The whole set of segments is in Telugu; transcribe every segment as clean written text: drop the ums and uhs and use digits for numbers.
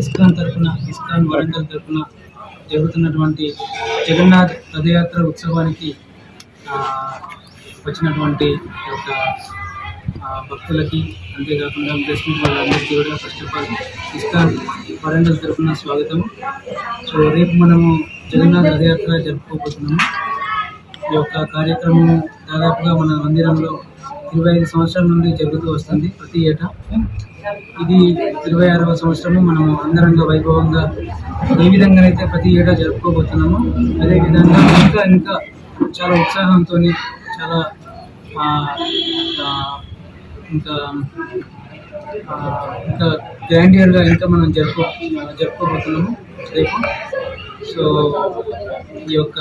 ఇస్కాన్ వరంగల్ తరఫున జరుగుతున్నటువంటి జగన్నాథ్ రథయాత్ర ఉత్సవానికి వచ్చినటువంటి ఒక భక్తులకి, అంతేకాకుండా ప్రెస్ మీట్ వాళ్ళందరికీ కూడా first of all ISKCON Warangal తరఫున స్వాగతం. సో రేపు మనము జగన్నాథ్ రథయాత్ర జరుపుకోబోతున్నాము. ఈ యొక్క కార్యక్రమం దాదాపుగా మన మందిరంలో 25 సంవత్సరాల నుండి జరుగుతూ వస్తుంది ప్రతి ఏటా. ఇది 26వ సంవత్సరము. మనము అంగరంగ వైభవంగా ఏ విధంగానైతే ప్రతి ఏటా జరుపుకోబోతున్నామో అదేవిధంగా ఇంకా చాలా ఉత్సాహంతో, చాలా ఇంకా గ్రాండియర్గా ఇంకా మనం జరుపుకోబోతున్నాము రేపు. సో ఈ యొక్క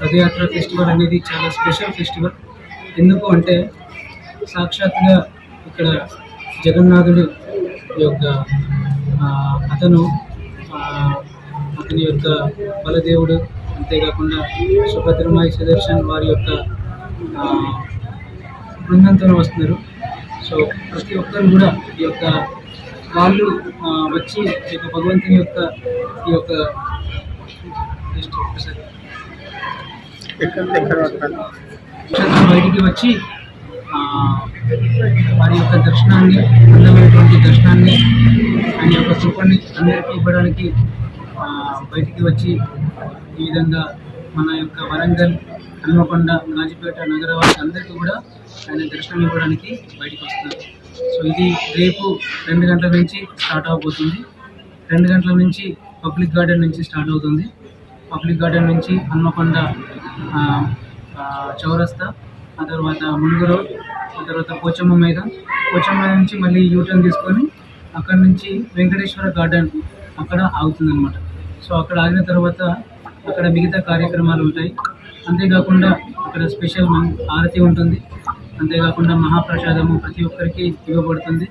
రథయాత్ర ఫెస్టివల్ అనేది చాలా స్పెషల్ ఫెస్టివల్. ఎందుకు అంటే సాక్షాత్తుగా ఇక్కడ జగన్నాథుడు యొక్క అతని యొక్క బలదేవుడు, అంతేకాకుండా సుభద్రమాయి సుదర్శన్ వారి యొక్క బృందంతో వస్తున్నారు. సో ప్రతి ఒక్కరు కూడా ఈ యొక్క వాళ్ళు వచ్చి ఈ యొక్క భగవంతుని యొక్క ఈ యొక్క బయటికి వచ్చి వారి యొక్క దర్శనాన్ని, అందమైనటువంటి దర్శనాన్ని, ఆయన యొక్క కృపని అందరికీ ఇవ్వడానికి బయటికి వచ్చి ఈ విధంగా మన యొక్క వరంగల్, హన్మకొండ, నాజిపేట నగరవాసి అందరికీ కూడా ఆయన దర్శనం ఇవ్వడానికి బయటికి వస్తున్నారు. సో ఇది రేపు 2 గంటల నుంచి స్టార్ట్ అవబోతుంది. 2 గంటల నుంచి పబ్లిక్ గార్డెన్ నుంచి స్టార్ట్ అవుతుంది. పబ్లిక్ గార్డెన్ నుంచి హన్మకొండ చౌరస్తా, ఆ తర్వాత ములుగు రోడ్, ఆ తర్వాత పోచమ్మ మైదాన్ నుంచి మళ్ళీ యూటర్న్ తీసుకొని అక్కడ నుంచి వెంకటేశ్వర గార్డెన్ అక్కడ ఆగుతుందన్నమాట. సో అక్కడ ఆగిన తర్వాత అక్కడ మిగతా కార్యక్రమాలు ఉంటాయి. అంతేకాకుండా అక్కడ స్పెషల్ ఆరతి ఉంటుంది. అంతేకాకుండా మహాప్రసాదము ప్రతి ఒక్కరికి ఇవ్వబడుతుంది.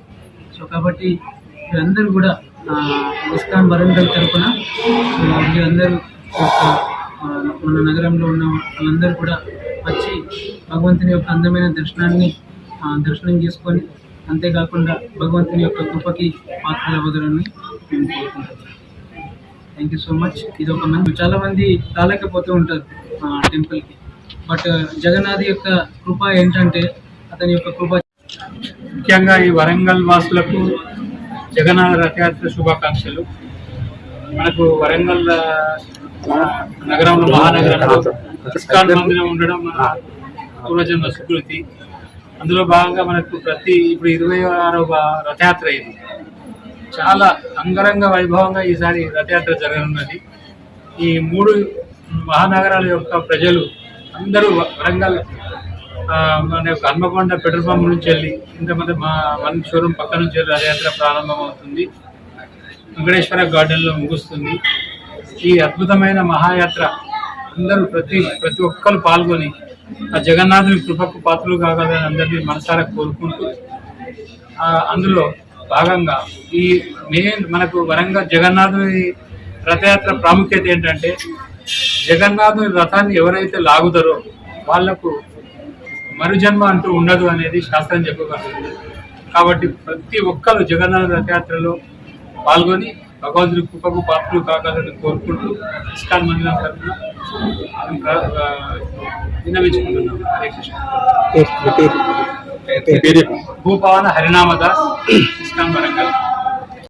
సో కాబట్టి మీరందరూ కూడా ఇస్కాన్ వరంగల్ తరఫున మీరందరూ మన నగరంలో ఉన్న వాళ్ళందరూ కూడా వచ్చి భగవంతుని యొక్క అందమైన దర్శనం చేసుకొని, అంతేకాకుండా భగవంతుని యొక్క కృపకి పాత్రలు అవ్వగలని మేము కోరుకుంటున్నాం. Thank you so much. ఇది ఒక చాలా మంది రాలేకపోతూ ఉంటారు టెంపుల్కి. బట్ జగన్నాథ్ యొక్క కృప ఏంటంటే అతని యొక్క కృప. ముఖ్యంగా ఈ వరంగల్ వాసులకు జగన్నాథ రథయాత్ర శుభాకాంక్షలు. మనకు వరంగల్ నగరంలో, మహానగరంలో ఇస్కాన్ మందిరం ఉండడం మన పూర్వజన్మ సుకృతి. అందులో భాగంగా మనకు ఇప్పుడు 26వ రథయాత్ర ఇది. చాలా అంగరంగ వైభవంగా ఈసారి రథయాత్ర జరగనున్నది. ఈ 3 మహానగరాల యొక్క ప్రజలు అందరూ వరంగల్, మన యొక్క హన్మకొండ పెట్రోల్ పంప్ నుంచి వెళ్ళి ఇంతమంది మన షోరూమ్ పక్క నుంచి రథయాత్ర ప్రారంభం అవుతుంది. వెంకటేశ్వర గార్డెన్లో ముగుస్తుంది. ఈ అద్భుతమైన మహాయాత్ర అందరూ ప్రతి ఒక్కరు పాల్గొని ఆ జగన్నాథుని కృపకు పాత్రలు కాగలని అందరినీ మనసారా కోరుకుంటూ, అందులో భాగంగా ఈ మనకు వరంగల్ జగన్నాథుని రథయాత్ర ప్రాముఖ్యత ఏంటంటే, జగన్నాథుని రథాన్ని ఎవరైతే లాగుతారో వాళ్లకు మరుజన్మ అంటూ ఉండదు అనేది శాస్త్రం చెప్పగలుగుతుంది. కాబట్టి ప్రతి ఒక్కరు జగన్నాథ రథయాత్రలో పాల్గొని భగవంతుడి కృపకు పాత్రలు కాగలని కోరుకుంటూ ఇస్కాన్ మందిరం తరఫున విన్నవించుకుంటున్నాం. హరే కృష్ణ. భూపవన హరినామదాస్, ఇస్కాన్ వరంగల్.